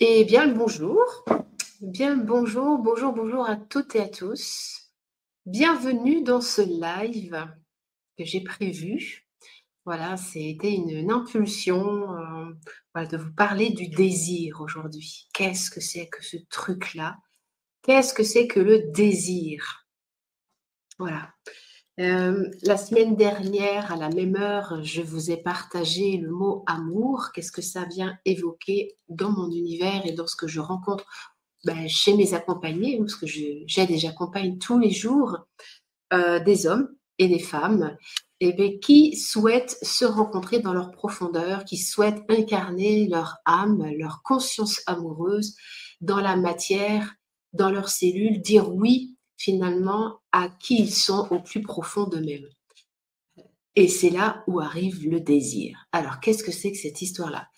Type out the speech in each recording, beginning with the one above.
Eh bien, le bonjour. Bien, le bonjour, bonjour, bonjour à toutes et à tous. Bienvenue dans ce live que j'ai prévu. Voilà, c'était une impulsion voilà, de vous parler du désir aujourd'hui. Qu'est-ce que c'est que ce truc-là? Qu'est-ce que c'est que le désir? Voilà. La semaine dernière, à la même heure, je vous ai partagé le mot amour. Qu'est-ce que ça vient évoquer dans mon univers et dans ce que je rencontre chez mes accompagnés, parce que j'aide et j'accompagne tous les jours des hommes et des femmes qui souhaitent se rencontrer dans leur profondeur, qui souhaitent incarner leur âme, leur conscience amoureuse dans la matière, dans leurs cellules, dire oui finalement à qui ils sont au plus profond d'eux-mêmes. Et c'est là où arrive le désir. Alors, qu'est-ce que c'est que cette histoire-là?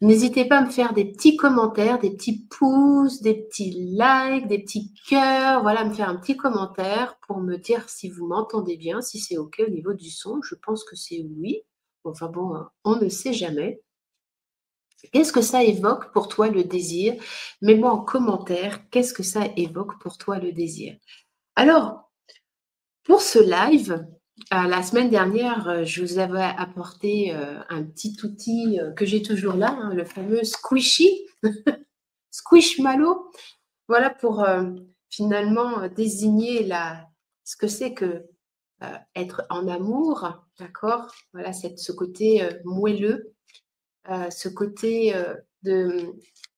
N'hésitez pas à me faire des petits commentaires, des petits pouces, des petits likes, des petits cœurs. Voilà, me faire un petit commentaire pour me dire si vous m'entendez bien, si c'est OK au niveau du son. Je pense que c'est oui. Enfin bon, on ne sait jamais. Qu'est-ce que ça évoque pour toi le désir? Mets-moi en commentaire, qu'est-ce que ça évoque pour toi le désir? Alors, pour ce live, la semaine dernière, je vous avais apporté un petit outil que j'ai toujours là, hein, le fameux Squishy, Squishmallow. Voilà pour finalement désigner ce que c'est que être en amour, d'accord? Voilà, ce côté moelleux, ce côté de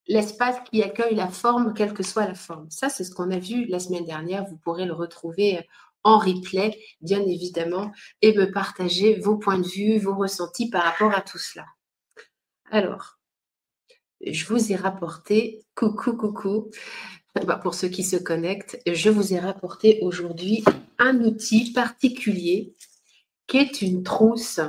l'espace qui accueille la forme, quelle que soit la forme. Ça, c'est ce qu'on a vu la semaine dernière. Vous pourrez le retrouver en replay, bien évidemment, et me partager vos points de vue, vos ressentis par rapport à tout cela. Alors, je vous ai rapporté, coucou, pour ceux qui se connectent, je vous ai rapporté aujourd'hui un outil particulier qui est une trousse.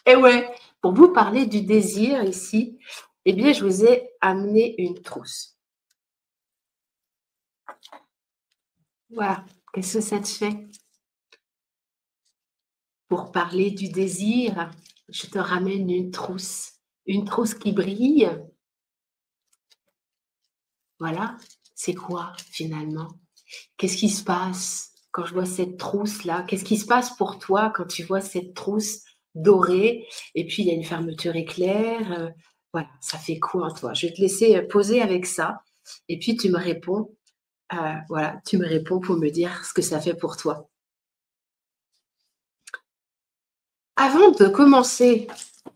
Et ouais, pour vous parler du désir ici, eh bien, je vous ai amené une trousse. Voilà, qu'est-ce que ça te fait? Pour parler du désir, je te ramène une trousse qui brille. Voilà, c'est quoi finalement? Qu'est-ce qui se passe quand je vois cette trousse-là? Qu'est-ce qui se passe pour toi quand tu vois cette trousse dorée? Et puis, il y a une fermeture éclair. Voilà, ça fait quoi en toi? Je vais te laisser poser avec ça. Et puis, tu me réponds. Voilà, tu me réponds pour me dire ce que ça fait pour toi. Avant de commencer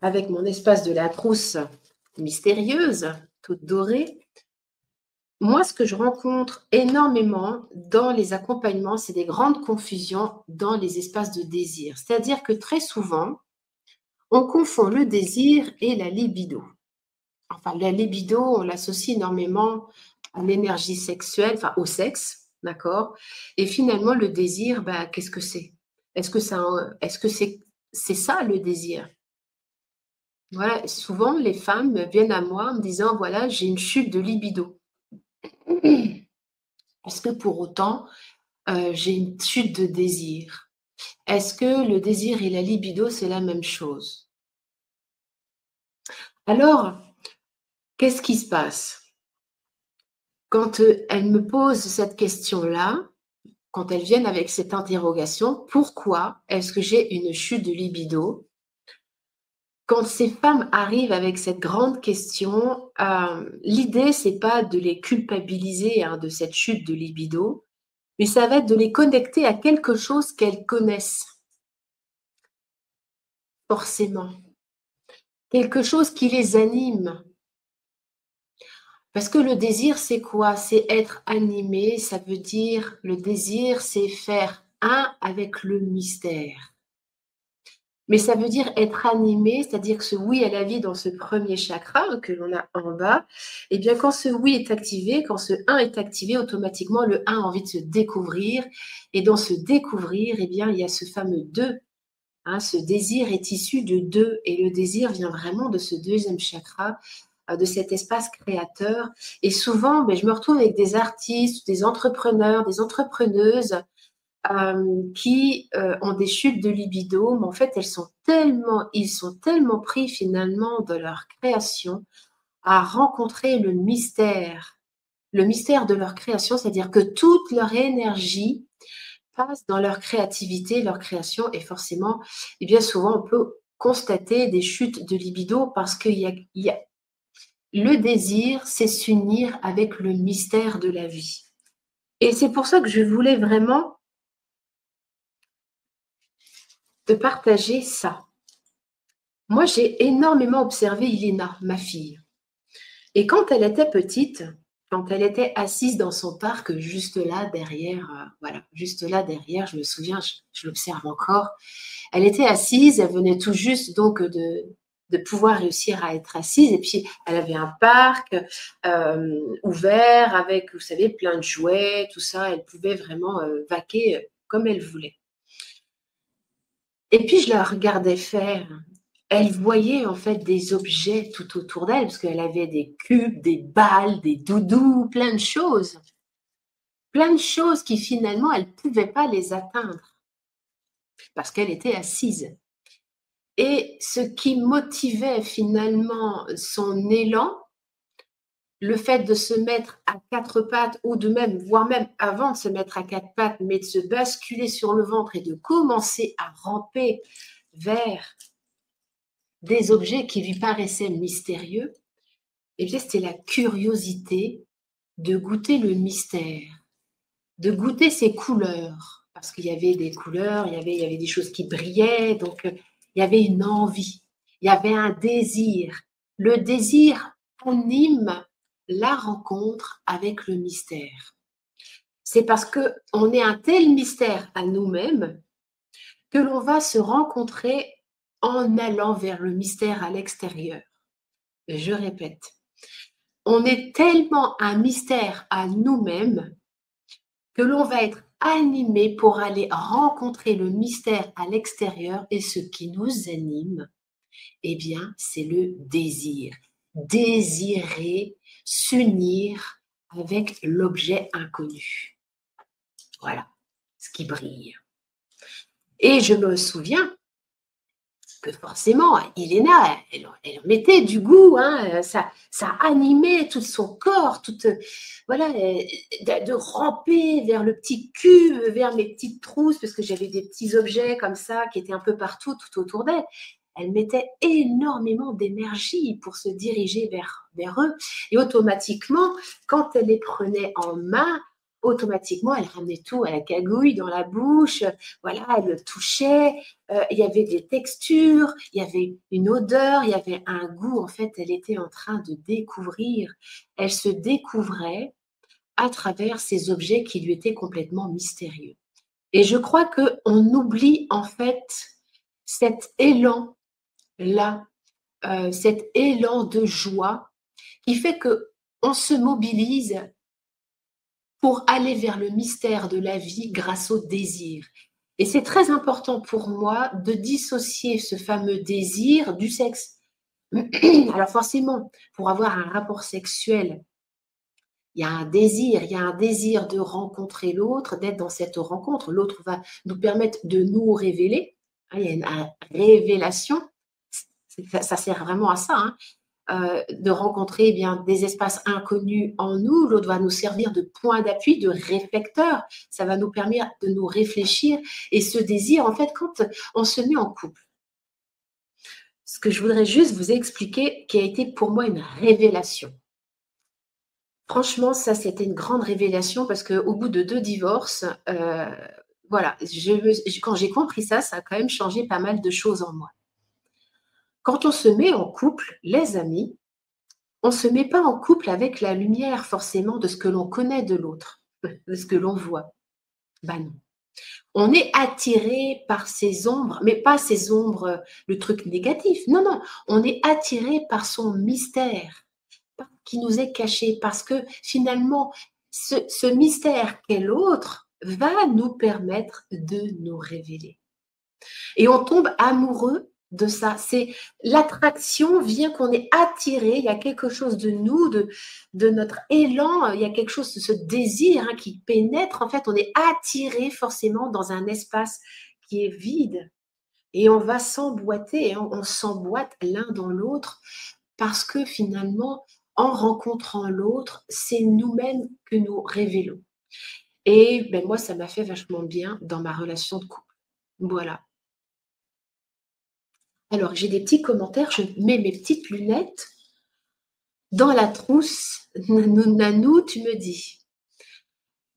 avec mon espace de la trousse mystérieuse, toute dorée, moi, ce que je rencontre énormément dans les accompagnements, c'est des grandes confusions dans les espaces de désir. C'est-à-dire que très souvent, on confond le désir et la libido. Enfin, la libido, on l'associe énormément à l'énergie sexuelle, enfin au sexe, d'accord? Et finalement, le désir, qu'est-ce que c'est? Est-ce que c'est ça le désir? Voilà, souvent les femmes viennent à moi en me disant, voilà, j'ai une chute de libido. Est-ce que pour autant, j'ai une chute de désir? Est-ce que le désir et la libido, c'est la même chose? Alors, qu'est-ce qui se passe? Quand elles me posent cette question-là, quand elles viennent avec cette interrogation, pourquoi est-ce que j'ai une chute de libido? Quand ces femmes arrivent avec cette grande question, l'idée, c'est pas de les culpabiliser hein, de cette chute de libido, mais ça va être de les connecter à quelque chose qu'elles connaissent forcément, quelque chose qui les anime. Parce que le désir, c'est quoi? C'est être animé, ça veut dire, le désir, c'est faire un avec le mystère. Mais ça veut dire être animé, c'est-à-dire que ce oui à la vie dans ce premier chakra que l'on a en bas, eh bien quand ce oui est activé, quand ce 1 est activé, automatiquement le 1 a envie de se découvrir. Et dans ce découvrir, eh bien il y a ce fameux 2. Hein, ce désir est issu de 2 et le désir vient vraiment de ce deuxième chakra, de cet espace créateur. Et souvent, je me retrouve avec des artistes, des entrepreneurs, des entrepreneuses qui ont des chutes de libido, mais en fait, ils sont tellement pris finalement de leur création à rencontrer le mystère de leur création, c'est-à-dire que toute leur énergie passe dans leur créativité, leur création, et forcément, et bien souvent, on peut constater des chutes de libido parce qu'il y a le désir, c'est s'unir avec le mystère de la vie. Et c'est pour ça que je voulais vraiment te partager ça. Moi, j'ai énormément observé Ilena, ma fille. Et quand elle était petite, quand elle était assise dans son parc, juste là derrière, voilà, juste là derrière, je me souviens, je l'observe encore, elle était assise, elle venait tout juste donc de pouvoir réussir à être assise, et puis elle avait un parc ouvert avec, vous savez, plein de jouets, tout ça, elle pouvait vraiment vaquer comme elle voulait. Et puis je la regardais faire. Elle voyait en fait des objets tout autour d'elle, parce qu'elle avait des cubes, des balles, des doudous, plein de choses. Plein de choses qui finalement, elle ne pouvait pas les atteindre, parce qu'elle était assise. Et ce qui motivait finalement son élan, le fait de se mettre à quatre pattes, ou de même, voire même avant de se mettre à quatre pattes, mais de se basculer sur le ventre et de commencer à ramper vers des objets qui lui paraissaient mystérieux, eh bien, c'était la curiosité de goûter le mystère, de goûter ses couleurs, parce qu'il y avait des couleurs, il y avait des choses qui brillaient, donc il y avait une envie, il y avait un désir. Le désir anime la rencontre avec le mystère. C'est parce qu'on est un tel mystère à nous-mêmes que l'on va se rencontrer en allant vers le mystère à l'extérieur. Je répète, on est tellement un mystère à nous-mêmes que l'on va être animé pour aller rencontrer le mystère à l'extérieur, et ce qui nous anime, eh bien, c'est le désir. Désirer s'unir avec l'objet inconnu. Voilà, ce qui brille. Et je me souviens que forcément, Ilena, elle mettait du goût, hein, ça animait tout son corps, voilà, de ramper vers le petit cube, vers mes petites trousses, parce que j'avais des petits objets comme ça qui étaient un peu partout, tout autour d'elle. Elle mettait énormément d'énergie pour se diriger vers eux, et automatiquement, quand elle les prenait en main, automatiquement, elle ramenait tout à la cagouille dans la bouche, voilà, elle le touchait, il y avait des textures, il y avait une odeur, il y avait un goût. En fait, elle était en train de découvrir. Elle se découvrait à travers ces objets qui lui étaient complètement mystérieux. Et je crois qu'on oublie en fait cet élan-là, cet élan de joie qui fait qu'on se mobilise pour aller vers le mystère de la vie grâce au désir. Et c'est très important pour moi de dissocier ce fameux désir du sexe. Alors forcément, pour avoir un rapport sexuel, il y a un désir de rencontrer l'autre, d'être dans cette rencontre. L'autre va nous permettre de nous révéler. Il y a une révélation. Ça sert vraiment à ça, hein. De rencontrer bien des espaces inconnus en nous. L'autre va nous servir de point d'appui, de réflecteur. Ça va nous permettre de nous réfléchir. Et ce désir, en fait, quand on se met en couple, ce que je voudrais juste vous expliquer, qui a été pour moi une révélation. Franchement, ça, c'était une grande révélation, parce qu'au bout de 2 divorces, voilà, quand j'ai compris ça, ça a quand même changé pas mal de choses en moi. Quand on se met en couple, les amis, on ne se met pas en couple avec la lumière forcément de ce que l'on connaît de l'autre, de ce que l'on voit. Ben non. On est attiré par ces ombres, mais pas ces ombres, le truc négatif. Non, non. On est attiré par son mystère qui nous est caché, parce que finalement, ce mystère qu'est l'autre va nous permettre de nous révéler. Et on tombe amoureux de ça. C'est l'attraction vient qu'on est attiré, il y a quelque chose de nous, de notre élan, il y a quelque chose de ce désir hein, qui pénètre. En fait, on est attiré forcément dans un espace qui est vide et on va s'emboîter, hein, on s'emboîte l'un dans l'autre parce que finalement, en rencontrant l'autre, c'est nous-mêmes que nous révélons. Et ben, moi, ça m'a fait vachement bien dans ma relation de couple. Voilà. Alors, j'ai des petits commentaires, je mets mes petites lunettes. Dans la trousse, Nanou, tu me dis.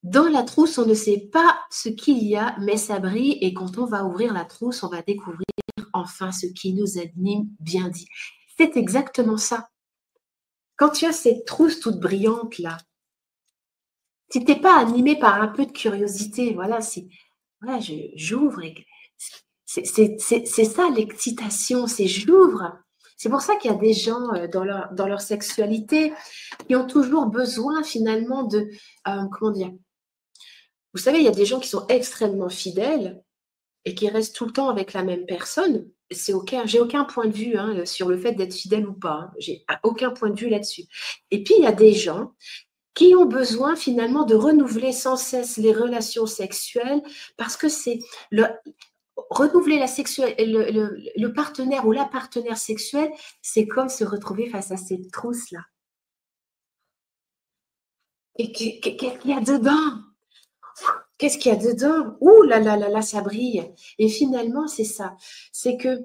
Dans la trousse, on ne sait pas ce qu'il y a, mais ça brille. Et quand on va ouvrir la trousse, on va découvrir enfin ce qui nous anime, bien dit. C'est exactement ça. Quand tu as cette trousse toute brillante là, si tu n'es pas animé par un peu de curiosité, voilà, voilà, j'ouvre. C'est ça l'excitation, c'est j'ouvre. C'est pour ça qu'il y a des gens dans leur sexualité qui ont toujours besoin finalement de, comment dire, vous savez, il y a des gens qui sont extrêmement fidèles et qui restent tout le temps avec la même personne. J'ai aucun point de vue hein, sur le fait d'être fidèle ou pas. Hein. J'ai aucun point de vue là-dessus. Et puis, il y a des gens qui ont besoin finalement de renouveler sans cesse les relations sexuelles parce que c'est renouveler le partenaire ou la partenaire sexuelle, c'est comme se retrouver face à cette trousse-là. Et qu'est-ce qu'il y a dedans? Qu'est-ce qu'il y a dedans? Ouh là là là là, ça brille. Et finalement, c'est ça. C'est que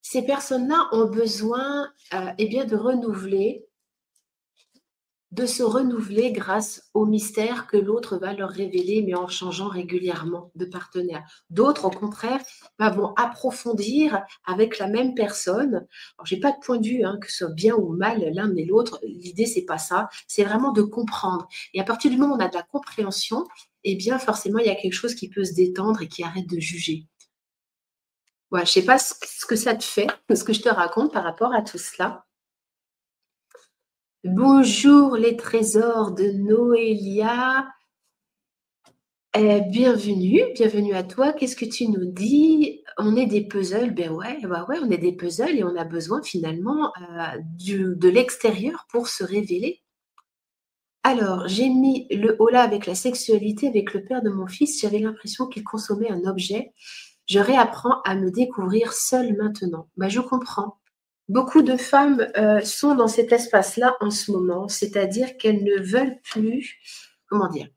ces personnes-là ont besoin eh bien, de se renouveler grâce au mystère que l'autre va leur révéler, mais en changeant régulièrement de partenaire. D'autres, au contraire, vont approfondir avec la même personne. Alors, j'ai pas de point de vue, hein, que ce soit bien ou mal l'un mais l'autre. L'idée, c'est pas ça. C'est vraiment de comprendre. Et à partir du moment où on a de la compréhension, eh bien, forcément, il y a quelque chose qui peut se détendre et qui arrête de juger. Voilà, je sais pas ce que ça te fait, ce que je te raconte par rapport à tout cela. Bonjour les trésors de Noélia. Bienvenue à toi. Qu'est-ce que tu nous dis? On est des puzzles. Ben ouais, bah ouais, on est des puzzles et on a besoin finalement de l'extérieur pour se révéler. Alors, j'ai mis le holà avec la sexualité avec le père de mon fils. J'avais l'impression qu'il consommait un objet. Je réapprends à me découvrir seule maintenant. Ben, je comprends. Beaucoup de femmes sont dans cet espace-là en ce moment, c'est-à-dire qu'elles ne veulent plus, comment dire,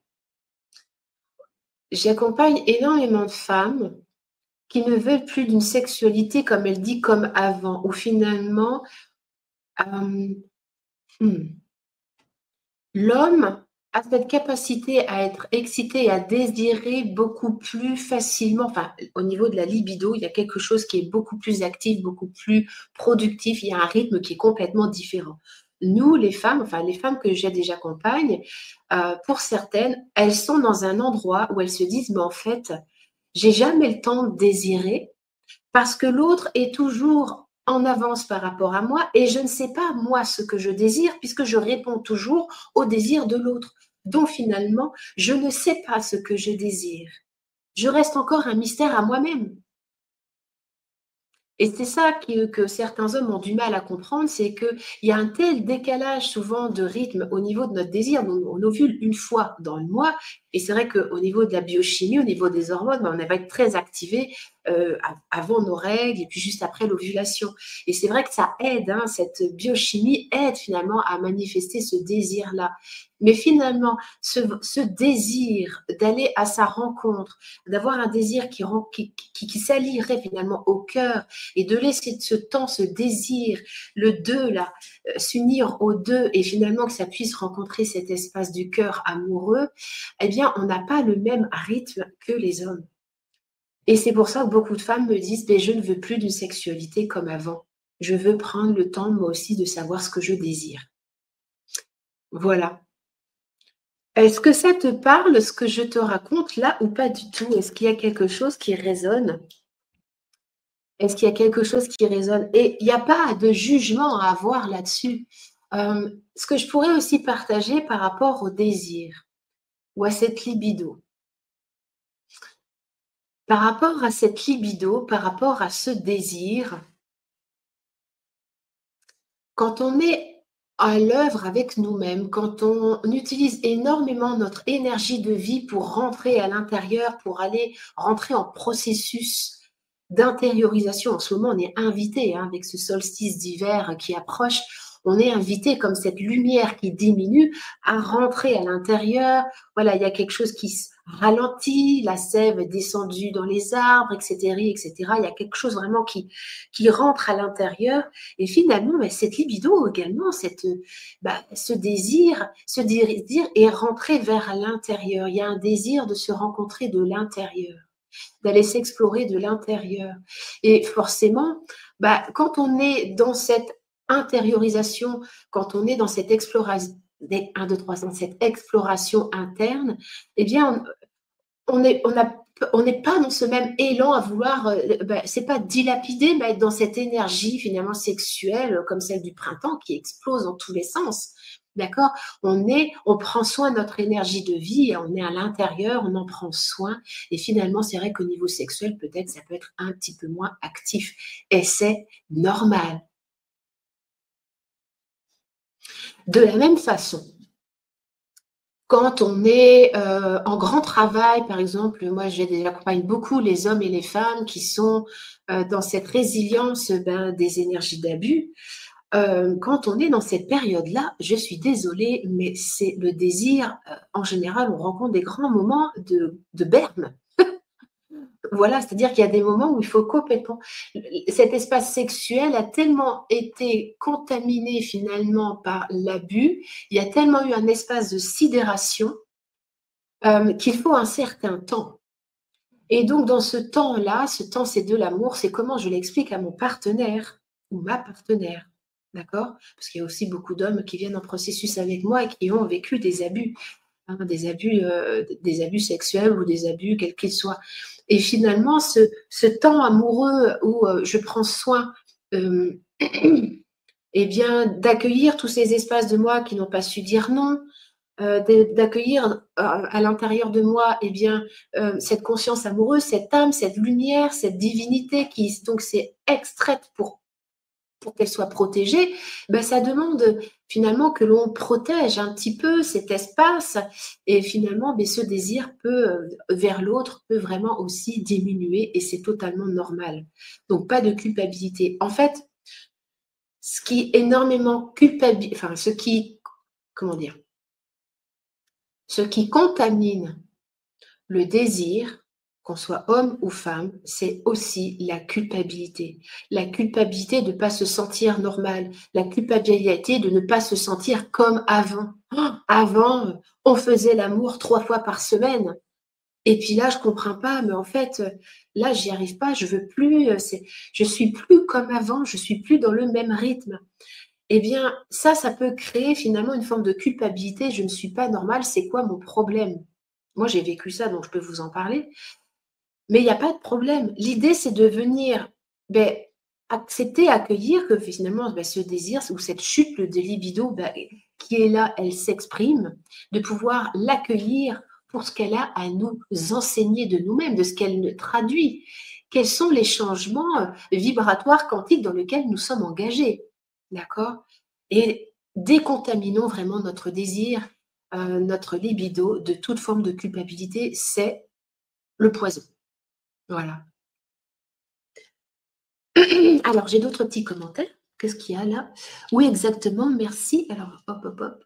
j'accompagne énormément de femmes qui ne veulent plus d'une sexualité, comme elle dit, comme avant, où finalement, euh, l'homme a cette capacité à être excité et à désirer beaucoup plus facilement, enfin, au niveau de la libido, il y a quelque chose qui est beaucoup plus actif, beaucoup plus productif, il y a un rythme qui est complètement différent. Nous, les femmes, enfin, les femmes que j'ai déjà accompagnées, pour certaines, elles sont dans un endroit où elles se disent, mais en fait, j'ai jamais le temps de désirer parce que l'autre est toujours en avance par rapport à moi et je ne sais pas moi ce que je désire puisque je réponds toujours au désir de l'autre. Donc finalement, je ne sais pas ce que je désire. Je reste encore un mystère à moi-même. Et c'est ça que certains hommes ont du mal à comprendre, c'est qu'il y a un tel décalage souvent de rythme au niveau de notre désir. On ovule une fois dans le mois, et c'est vrai qu'au niveau de la biochimie, au niveau des hormones, on va être très activé avant nos règles et puis juste après l'ovulation. Et c'est vrai que ça aide, hein, cette biochimie aide finalement à manifester ce désir-là. Mais finalement, ce désir d'aller à sa rencontre, d'avoir un désir qui s'allierait finalement au cœur et de laisser ce temps, ce désir, le deux là, s'unir aux deux et finalement que ça puisse rencontrer cet espace du cœur amoureux, eh bien, on n'a pas le même rythme que les hommes. Et c'est pour ça que beaucoup de femmes me disent, mais je ne veux plus d'une sexualité comme avant. Je veux prendre le temps, moi aussi, de savoir ce que je désire. Voilà. Est-ce que ça te parle, ce que je te raconte là, ou pas du tout? Est-ce qu'il y a quelque chose qui résonne? Est-ce qu'il y a quelque chose qui résonne? Et il n'y a pas de jugement à avoir là-dessus. Ce que je pourrais aussi partager par rapport au désir ou à cette libido. Par rapport à cette libido, par rapport à ce désir, quand on est à l'œuvre avec nous-mêmes, quand on utilise énormément notre énergie de vie pour rentrer à l'intérieur, pour aller rentrer en processus d'intériorisation. En ce moment, on est invité, hein, avec ce solstice d'hiver qui approche, on est invité, comme cette lumière qui diminue, à rentrer à l'intérieur. Voilà, il y a quelque chose qui se ralentit, la sève est descendue dans les arbres, etc., etc. Il y a quelque chose vraiment qui rentre à l'intérieur. Et finalement, bah, cette libido également, ce désir est rentré vers l'intérieur. Il y a un désir de se rencontrer de l'intérieur, d'aller s'explorer de l'intérieur. Et forcément, bah, quand on est dans cette intériorisation, quand on est dans cette exploration, 1, 2, 3, dans cette exploration interne, eh bien, on n'est pas dans ce même élan à vouloir, c'est pas dilapider, mais être dans cette énergie finalement sexuelle comme celle du printemps qui explose dans tous les sens. D'accord? On prend soin de notre énergie de vie, on est à l'intérieur, on en prend soin. Et finalement, c'est vrai qu'au niveau sexuel, peut-être, ça peut être un petit peu moins actif. Et c'est normal. De la même façon, quand on est en grand travail, par exemple, moi j'accompagne beaucoup les hommes et les femmes qui sont dans cette résilience des énergies d'abus. Quand on est dans cette période-là, je suis désolée, mais c'est le désir, en général, on rencontre des grands moments de berne. Voilà, c'est-à-dire qu'il y a des moments où il faut complètement. Cet espace sexuel a tellement été contaminé finalement par l'abus, il y a tellement eu un espace de sidération qu'il faut un certain temps. Et donc, dans ce temps-là, ce temps, c'est de l'amour, c'est comment je l'explique à mon partenaire ou ma partenaire. D'accord? Parce qu'il y a aussi beaucoup d'hommes qui viennent en processus avec moi et qui ont vécu des abus, hein, des abus sexuels ou des abus, quels qu'ils soient. Et finalement, ce temps amoureux où je prends soin eh bien, d'accueillir tous ces espaces de moi qui n'ont pas su dire non, d'accueillir à l'intérieur de moi eh bien, cette conscience amoureuse, cette âme, cette lumière, cette divinité qui donc s'est extraite pour qu'elle soit protégée, ben, ça demande finalement que l'on protège un petit peu cet espace et finalement ben, ce désir vers l'autre peut vraiment aussi diminuer et c'est totalement normal. Donc pas de culpabilité. En fait, ce qui énormément enfin comment dire, ce qui contamine le désir, qu'on soit homme ou femme, c'est aussi la culpabilité. La culpabilité de ne pas se sentir normal, la culpabilité de ne pas se sentir comme avant. Oh, avant, on faisait l'amour 3 fois par semaine. Et puis là, je comprends pas, mais en fait, là, j'y arrive pas, je veux plus, je suis plus comme avant, je suis plus dans le même rythme. Eh bien, ça peut créer finalement une forme de culpabilité. Je ne suis pas normale, c'est quoi mon problème? Moi, j'ai vécu ça, donc je peux vous en parler. Mais il n'y a pas de problème. L'idée, c'est de venir ben, accepter, accueillir que finalement, ben, ce désir ou cette chute de libido ben, qui est là, elle s'exprime, de pouvoir l'accueillir pour ce qu'elle a à nous enseigner de nous-mêmes, de ce qu'elle traduit. Quels sont les changements vibratoires quantiques dans lesquels nous sommes engagés? D'accord? Et décontaminons vraiment notre désir, notre libido de toute forme de culpabilité, c'est le poison. Voilà. Alors, j'ai d'autres petits commentaires. Qu'est-ce qu'il y a là? Oui, exactement, merci. Alors, hop, hop, hop.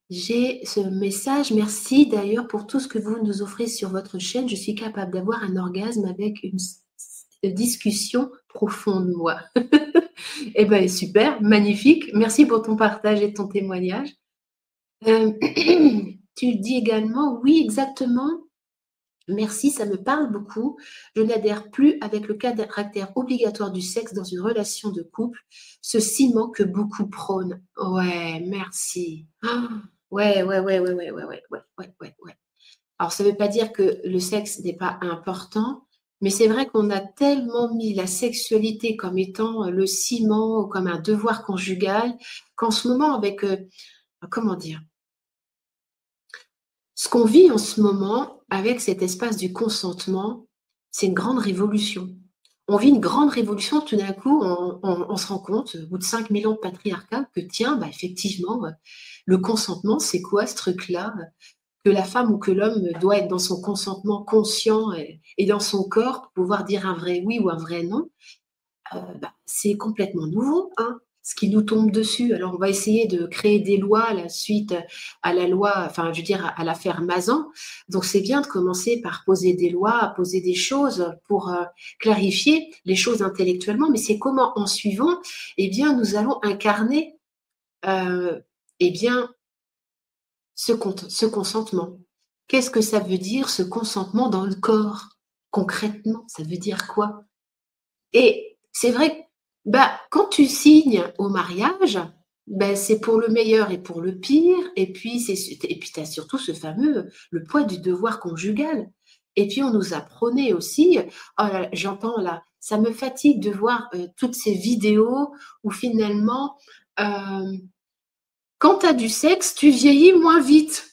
J'ai ce message. Merci d'ailleurs pour tout ce que vous nous offrez sur votre chaîne. Je suis capable d'avoir un orgasme avec une discussion profonde, moi. Eh bien, super, magnifique. Merci pour ton partage et ton témoignage. Tu dis également, oui, exactement. Merci, ça me parle beaucoup. Je n'adhère plus avec le caractère obligatoire du sexe dans une relation de couple, ce ciment que beaucoup prônent. Ouais, merci. Ah, ouais, ouais, ouais, ouais, ouais, ouais, ouais, ouais, ouais, ouais, ouais. Alors, ça ne veut pas dire que le sexe n'est pas important, mais c'est vrai qu'on a tellement mis la sexualité comme étant le ciment ou comme un devoir conjugal qu'en ce moment, avec, comment dire, ce qu'on vit en ce moment avec cet espace du consentement, c'est une grande révolution. on vit une grande révolution, tout d'un coup, on se rend compte, au bout de 5000 ans de patriarcat, que tiens, bah, effectivement, le consentement, c'est quoi ce truc-là? Que la femme ou que l'homme doit être dans son consentement conscient et dans son corps pour pouvoir dire un vrai oui ou un vrai non. Bah, c'est complètement nouveau, hein, ce qui nous tombe dessus. Alors on va essayer de créer des lois à la suite à la loi, enfin je veux dire à l'affaire Mazan. Donc c'est bien de commencer par poser des lois, poser des choses pour, clarifier les choses intellectuellement, mais c'est comment en suivant, eh bien nous allons incarner, eh bien ce consentement. Qu'est-ce que ça veut dire ce consentement dans le corps? Concrètement, ça veut dire quoi? Et c'est vrai que, bah, quand tu signes au mariage, bah, c'est pour le meilleur et pour le pire et puis tu as surtout ce fameux, le poids du devoir conjugal et puis on nous apprenait aussi, oh là là, j'entends là, ça me fatigue de voir, toutes ces vidéos où finalement, hem, quand tu as du sexe, tu vieillis moins vite.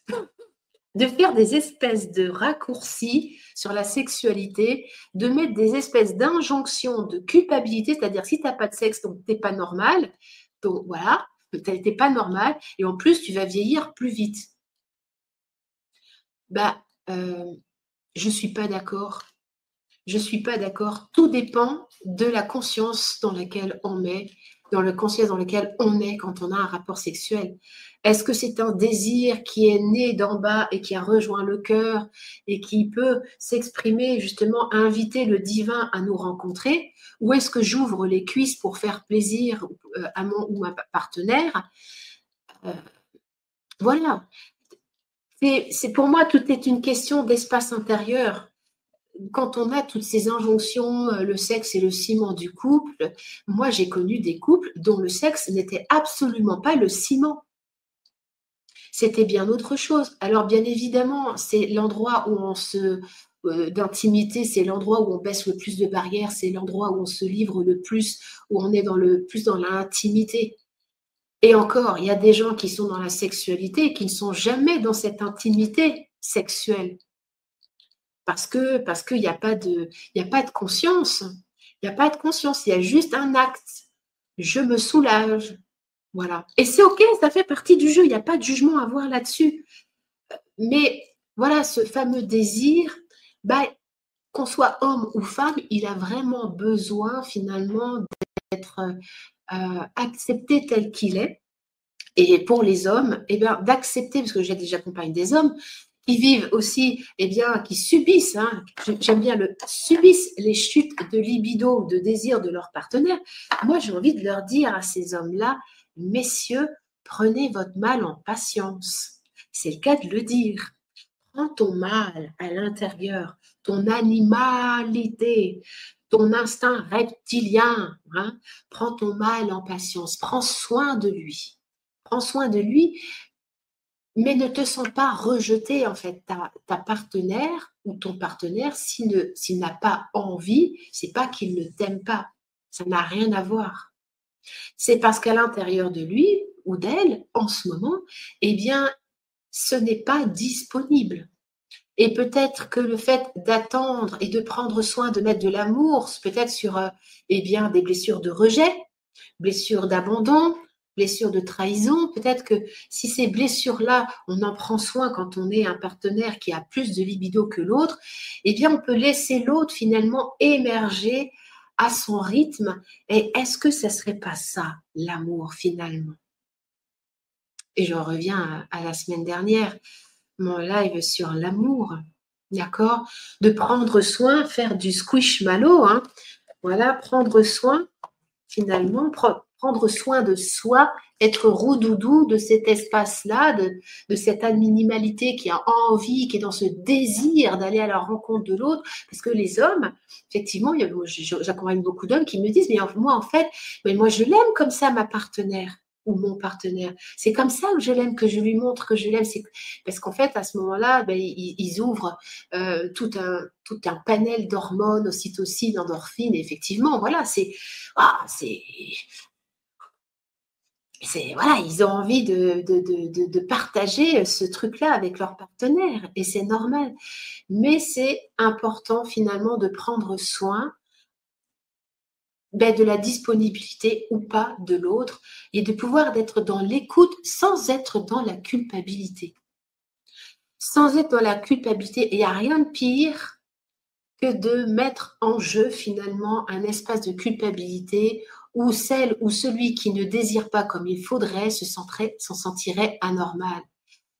De faire des espèces de raccourcis sur la sexualité, de mettre des espèces d'injonctions de culpabilité, c'est-à-dire si tu as pas de sexe, donc tu es pas normal, donc voilà, tu es pas normal et en plus tu vas vieillir plus vite. Bah, je suis pas d'accord. Je suis pas d'accord. Tout dépend de la conscience dans laquelle on met, dans la conscience dans laquelle on est quand on a un rapport sexuel. Est-ce que c'est un désir qui est né d'en bas et qui a rejoint le cœur et qui peut s'exprimer justement, inviter le divin à nous rencontrer? Ou est-ce que j'ouvre les cuisses pour faire plaisir à mon ou ma partenaire? Euh, voilà. C'est pour moi, tout est une question d'espace intérieur. Quand on a toutes ces injonctions, le sexe est le ciment du couple, moi j'ai connu des couples dont le sexe n'était absolument pas le ciment. C'était bien autre chose. Alors bien évidemment, c'est l'endroit où on se d'intimité, c'est l'endroit où on baisse le plus de barrières, c'est l'endroit où on se livre le plus, où on est dans le plus dans l'intimité. Et encore, il y a des gens qui sont dans la sexualité et qui ne sont jamais dans cette intimité sexuelle. Parce qu'il y a pas de il y a pas de conscience. Il y a pas de conscience, il y a juste un acte. Je me soulage, voilà. Et c'est OK, ça fait partie du jeu, il y a pas de jugement à avoir là-dessus. Mais voilà, ce fameux désir, bah, qu'on soit homme ou femme, il a vraiment besoin finalement d'être, accepté tel qu'il est. Et pour les hommes, eh bien, d'accepter, parce que j'accompagne des hommes, qui vivent aussi, eh bien, qui subissent, hein, j'aime bien subissent les chutes de libido, de désir de leur partenaire. Moi, j'ai envie de leur dire à ces hommes-là, messieurs, prenez votre mal en patience. C'est le cas de le dire. Prends ton mal à l'intérieur, ton animalité, ton instinct reptilien, hein, prends ton mal en patience, prends soin de lui. Prends soin de lui, mais ne te sens pas rejeter en fait ta partenaire ou ton partenaire s'il n'a pas envie, c'est pas qu'il ne t'aime pas. Ça n'a rien à voir. C'est parce qu'à l'intérieur de lui ou d'elle, en ce moment, eh bien, ce n'est pas disponible. Et peut-être que le fait d'attendre et de prendre soin, de mettre de l'amour, peut-être sur eh bien, des blessures de rejet, blessures d'abandon, blessures de trahison. Peut-être que si ces blessures-là, on en prend soin quand on est un partenaire qui a plus de libido que l'autre, eh bien, on peut laisser l'autre finalement émerger à son rythme. Et est-ce que ça serait pas ça, l'amour, finalement? Et j'en reviens à la semaine dernière, mon live sur l'amour, d'accord? De prendre soin, faire du squishmallow, hein, voilà, prendre soin, finalement, prendre soin de soi, être roux-doudou de cet espace-là, de cette animalité qui a envie, qui est dans ce désir d'aller à la rencontre de l'autre. Parce que les hommes, effectivement, j'accompagne beaucoup d'hommes qui me disent, mais moi, en fait, mais moi, je l'aime comme ça, ma partenaire ou mon partenaire. C'est comme ça que je l'aime, que je lui montre que je l'aime. Parce qu'en fait, à ce moment-là, ben, ils ouvrent tout un panel d'hormones, ocytocine, d'endorphines. Effectivement, voilà, voilà, ils ont envie de partager ce truc-là avec leur partenaire et c'est normal. Mais c'est important finalement de prendre soin de la disponibilité ou pas de l'autre et de pouvoir être dans l'écoute sans être dans la culpabilité. Sans être dans la culpabilité, il n'y a rien de pire que de mettre en jeu finalement un espace de culpabilité où celle ou celui qui ne désire pas comme il faudrait s'en sentirait anormal.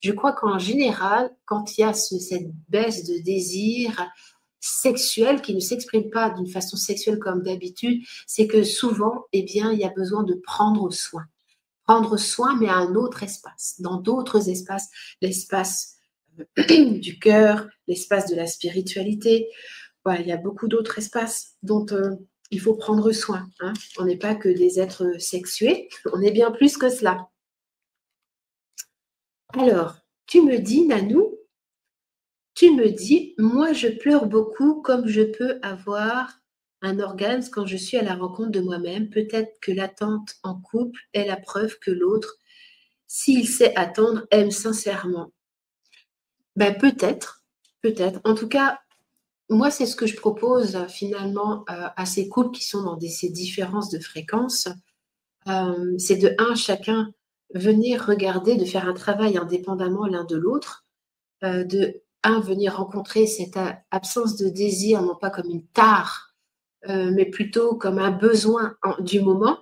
Je crois qu'en général, quand il y a cette baisse de désir sexuel qui ne s'exprime pas d'une façon sexuelle comme d'habitude, c'est que souvent, eh bien, il y a besoin de prendre soin. Prendre soin, mais à un autre espace, dans d'autres espaces, l'espace du cœur, l'espace de la spiritualité. Voilà, il y a beaucoup d'autres espaces dont il faut prendre soin. Hein. On n'est pas que des êtres sexués, on est bien plus que cela. Alors, tu me dis, Nanou, tu me dis, moi je pleure beaucoup comme je peux avoir un orgasme quand je suis à la rencontre de moi-même. Peut-être que l'attente en couple est la preuve que l'autre, s'il sait attendre, aime sincèrement. Ben peut-être, peut-être. En tout cas, moi c'est ce que je propose finalement à ces couples qui sont dans ces différences de fréquences. C'est de chacun venir regarder, de faire un travail indépendamment l'un de l'autre, de venir rencontrer cette absence de désir, non pas comme une tare, mais plutôt comme un besoin du moment.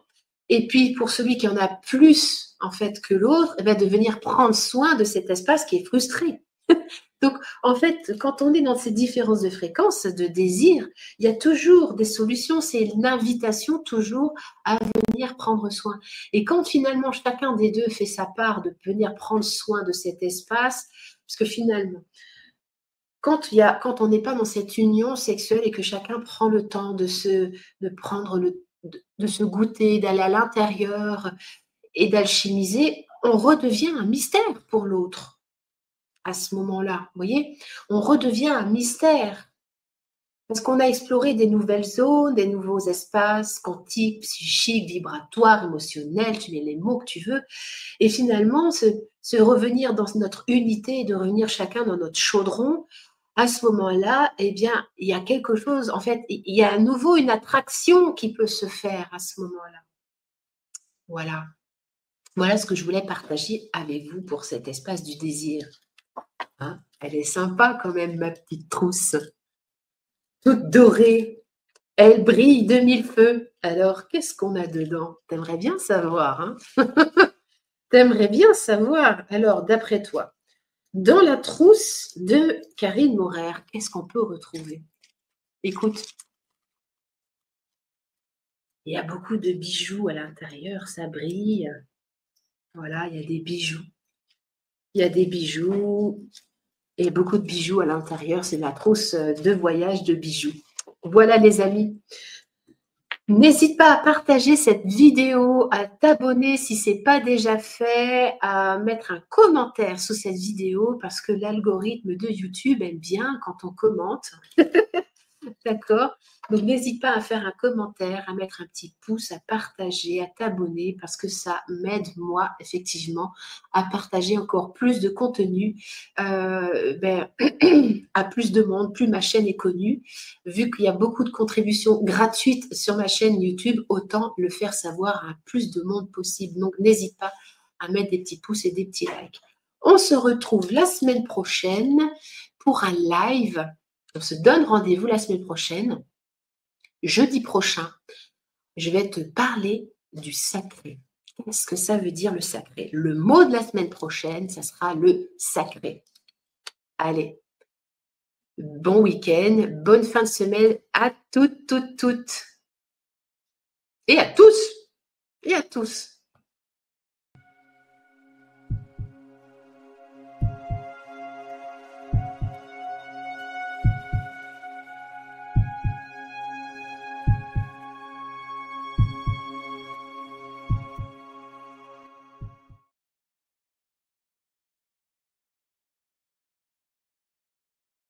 Et puis, pour celui qui en a plus, en fait, que l'autre, de venir prendre soin de cet espace qui est frustré. Donc, en fait, quand on est dans ces différences de fréquences, de désir, il y a toujours des solutions. C'est une invitation toujours à venir prendre soin. Et quand finalement chacun des deux fait sa part de venir prendre soin de cet espace, parce que finalement, quand on n'est pas dans cette union sexuelle et que chacun prend le temps de se goûter, d'aller à l'intérieur et d'alchimiser, on redevient un mystère pour l'autre à ce moment-là. Vous voyez, on redevient un mystère parce qu'on a exploré des nouvelles zones, des nouveaux espaces quantiques, psychiques, vibratoires, émotionnels, tu mets les mots que tu veux. Et finalement, se revenir dans notre unité et de revenir chacun dans notre chaudron, à ce moment-là, eh bien, il y a quelque chose, en fait, il y a à nouveau une attraction qui peut se faire à ce moment-là. Voilà. Voilà ce que je voulais partager avec vous pour cet espace du désir. Hein, elle est sympa quand même, ma petite trousse. Toute dorée. Elle brille de mille feux. Alors, qu'est-ce qu'on a dedans? T'aimerais bien savoir, hein? T'aimerais bien savoir. Alors, d'après toi, dans la trousse de Karine Maurer, qu'est-ce qu'on peut retrouver? Écoute, il y a beaucoup de bijoux à l'intérieur, ça brille. Voilà, il y a des bijoux. Il y a des bijoux et beaucoup de bijoux à l'intérieur. C'est la trousse de voyage de bijoux. Voilà les amis. N'hésite pas à partager cette vidéo, à t'abonner si ce n'est pas déjà fait, à mettre un commentaire sous cette vidéo parce que l'algorithme de YouTube aime bien quand on commente. D'accord? Donc, n'hésite pas à faire un commentaire, à mettre un petit pouce, à partager, à t'abonner parce que ça m'aide, moi, effectivement, à partager encore plus de contenu à plus de monde, plus ma chaîne est connue. Vu qu'il y a beaucoup de contributions gratuites sur ma chaîne YouTube, autant le faire savoir à plus de monde possible. Donc, n'hésite pas à mettre des petits pouces et des petits likes. On se retrouve la semaine prochaine pour un live. On se donne rendez-vous la semaine prochaine. Jeudi prochain, je vais te parler du sacré. Qu'est-ce que ça veut dire le sacré? Le mot de la semaine prochaine, ça sera le sacré. Allez, bon week-end, bonne fin de semaine à toutes. Et à tous. Et à tous.